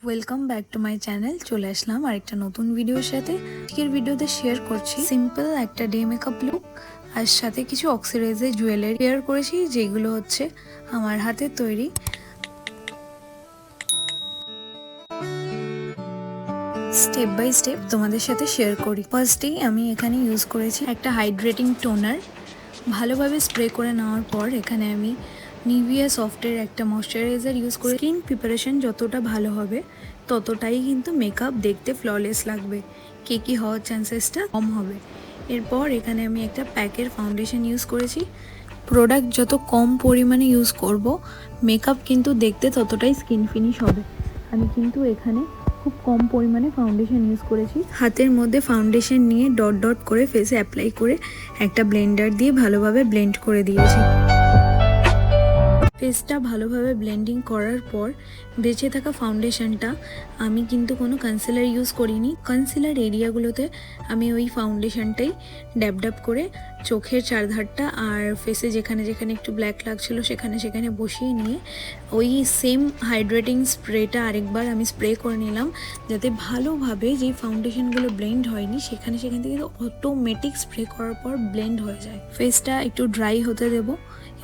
Welcome back to my channel. চলে আসলাম আরেকটা নতুন ভিডিওর সাথে। আজকের ভিডিওতে শেয়ার করছি সিম্পল একটা ডে মেকআপ লুক, আর সাথে কিছু অক্সিডাইজার জুয়েলারি শেয়ার করেছি, যেগুলো হচ্ছে আমার হাতের তৈরি। স্টেপ বাই স্টেপ তোমাদের সাথে শেয়ার করি। ফার্স্টেই আমি এখানে ইউজ করেছি একটা হাইড্রেটিং টোনার। ভালোভাবে স্প্রে করে নেওয়ার পর এখানে আমি নিভিয়া সফটের একটা ময়শ্চারাইজার ইউজ করে স্কিন প্রিপারেশন যতটা ভালো হবে ততটাই কিন্তু মেকআপ দেখতে ফ্ললেস লাগবে, কেকি হওয়ার চান্সেসটা কম হবে। এরপর এখানে আমি একটা প্যাকের ফাউন্ডেশন ইউজ করেছি। প্রোডাক্ট যত কম পরিমাণে ইউজ করব মেকআপ কিন্তু দেখতে ততটাই স্কিন ফিনিশ হবে। আমি কিন্তু এখানে খুব কম পরিমাণে ফাউন্ডেশন ইউজ করেছি। হাতের মধ্যে ফাউন্ডেশন নিয়ে ডট ডট করে ফেসে অ্যাপ্লাই করে একটা ব্লেন্ডার দিয়ে ভালোভাবে ব্লেন্ড করে দিয়েছি। ফেসটা ভালোভাবে ব্লেন্ডিং করার পর বেঁচে থাকা ফাউন্ডেশনটা আমি কিন্তু কোনো কনসিলার ইউজ করিনি। কনসিলার এরিয়াগুলোতে আমি ওই ফাউন্ডেশনটাই ড্যাব ড্যাব করে চোখের চারধারটা আর ফেসে যেখানে যেখানে একটু ব্ল্যাক লাগছিল সেখানে সেখানে বসিয়ে নিয়ে ওই সেম হাইড্রেটিং স্প্রেটা আরেকবার আমি স্প্রে করে নিলাম, যাতে ভালোভাবে যেই ফাউন্ডেশনগুলো ব্লেন্ড হয়নি সেখান থেকে অটোমেটিক স্প্রে করার পর ব্লেন্ড হয়ে যায়। ফেসটা একটু ড্রাই হতে দেবো।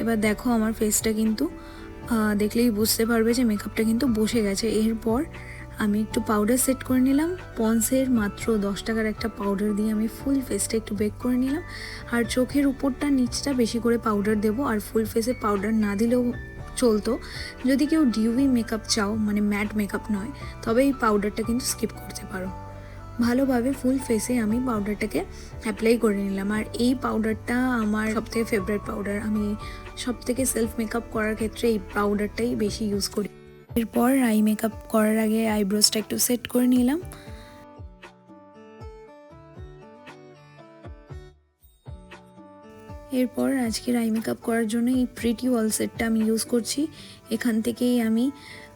এবার দেখো আমার ফেসটা কিন্তু দেখলেই বুঝতে পারবে যে মেকআপটা কিন্তু বসে গেছে। এরপর আমি একটু পাউডার সেট করে নিলাম। পন্সের মাত্র 10 টাকার একটা পাউডার দিয়ে আমি ফুল ফেসটা একটু বেক করে নিলাম। আর চোখের উপরটা নিচটা বেশি করে পাউডার দেবো, আর ফুল ফেসে পাউডার না দিলেও চলতো। যদি কেউ ডিউই মেকআপ চাও, মানে ম্যাট মেকআপ নয়, তবে এই পাউডারটা কিন্তু স্কিপ করতে পারো। ভালোভাবে ফুল ফেসে আমি পাউডারটাকে অ্যাপ্লাই করে নিলাম। আর এই পাউডারটা আমার সবথেকে ফেভারিট পাউডার। আমি সবথেকে সেলফ মেকআপ করার ক্ষেত্রে এই পাউডারটাই বেশি ইউজ করি। এরপর আই মেকআপ করার আগে আইব্রোসটা একটু সেট করে নিলাম। এরপর আজকের আই মেকআপ করার জন্য এই প্রিটি ওয়াল সেটটা আমি ইউজ করছি। এখান থেকেই আমি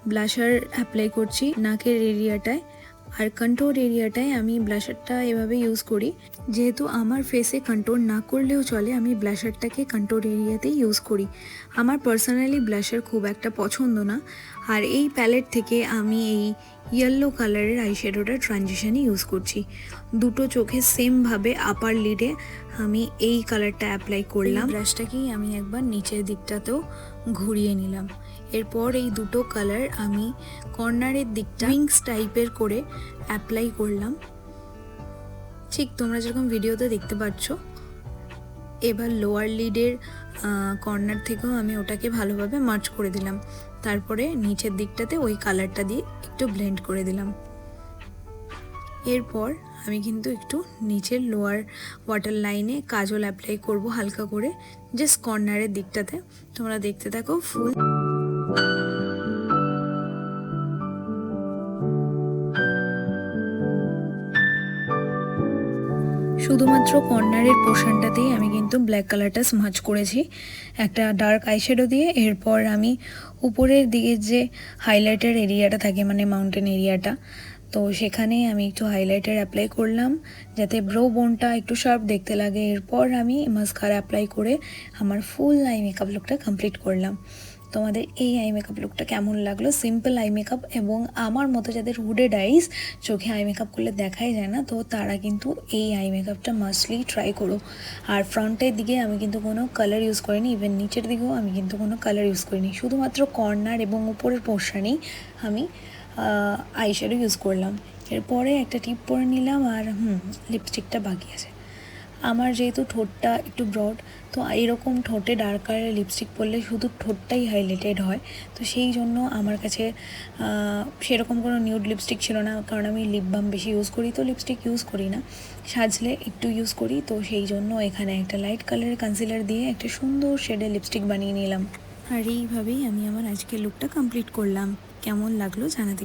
ব্লাশার অ্যাপ্লাই করছি নাকের এরিয়াটায়, আর কন্ট্রোর এরিয়াটায় আমি ব্লাশারটা এভাবে ইউজ করি। যেহেতু আমার ফেসে কন্ট্রোর না করলেও চলে, আমি ব্লাশারটাকে কন্ট্রোর এরিয়াতেই ইউজ করি। আমার পার্সোনালি ব্লাশার খুব একটা পছন্দ না। আর এই প্যালেট থেকে আমি এই ইয়েলো কালারের আইশ্যাডোটা ট্রানজিশনে ইউজ করছি। দুটো চোখে সেমভাবে আপার লিডে আমি এই কালারটা অ্যাপ্লাই করলাম। ব্রাশটাকেই আমি একবার নিচের দিকটাতেও ঘুরিয়ে নিলাম। এরপর এই দুটো কালার আমি কর্নারের দিকটা উইংস টাইপের করে অ্যাপ্লাই করলাম, ঠিক তোমরা যেরকম ভিডিওতে দেখতে পাচ্ছ। এবার লোয়ার লিডের কর্নার থেকেও আমি ওটাকে ভালোভাবে মার্চ করে দিলাম। তারপরে নিচের দিকটাতে ওই কালারটা দিয়ে একটু ব্লেন্ড করে দিলাম। এরপর আমি কিন্তু একটু নিচের লোয়ার ওয়াটার লাইনে কাজল অ্যাপ্লাই করব হালকা করে, জাস্ট কর্নারের দিকটাতে। তোমরা দেখতে থাকো ফুল। শুধুমাত্র কর্নারের পোর্শনটাতেই আমি কিন্তু ব্ল্যাক কালারটা স্মাচ করেছি একটা ডার্ক আইশ্যাডো দিয়ে। এরপর আমি উপরের দিকে যে হাইলাইটার এরিয়াটা থাকে, মানে মাউন্টেন এরিয়াটা, তো সেখানে আমি একটু হাইলাইটার অ্যাপ্লাই করলাম যাতে ব্রো বোনটা একটু শার্প দেখতে লাগে। এরপর আমি মাস্কারা অ্যাপ্লাই করে আমার ফুল আই মেকআপ লুকটা কমপ্লিট করলাম। তোমাদের এই আই মেকআপ লুকটা কেমন লাগলো? সিম্পল আই মেকআপ, এবং আমার মতো যাদের হুডেড আইস, চোখে আই মেকআপ করলে দেখাই যায় না, তো তারা কিন্তু এই আই মেকআপটা মাস্টলি ট্রাই করো। আর ফ্রন্টের দিকে আমি কিন্তু কোনো কালার ইউজ করিনি, ইভেন নিচের দিকেও আমি কিন্তু কোনো কালার ইউজ করিনি। শুধুমাত্র কর্নার এবং উপরের পোর্শনেই আমি আইশ্যাডো ইউজ করলাম। এরপরে একটা টিপ পরে নিলাম, আর লিপস্টিকটা বাকি আছে। আমার যেহেতু ঠোঁটটা একটু ব্রড, তো এরকম ঠোঁটে ডার্ক কালারের লিপস্টিক পরলে শুধু ঠোঁটটাই হাইলাইটেড হয়, তো সেই জন্য আমার কাছে সেরকম কোনো নিউড লিপস্টিক ছিল না। কারণ আমি লিপ বাম বেশি ইউজ করি, তো লিপস্টিক ইউজ করি না, সাজলে একটু ইউজ করি। তো সেই জন্য এখানে একটা লাইট কালারের কনসিলার দিয়ে একটা সুন্দর শেডের লিপস্টিক বানিয়ে নিলাম। আর এইভাবেই আমি আমার আজকের লুকটা কমপ্লিট করলাম। কেমন লাগলো জানাতে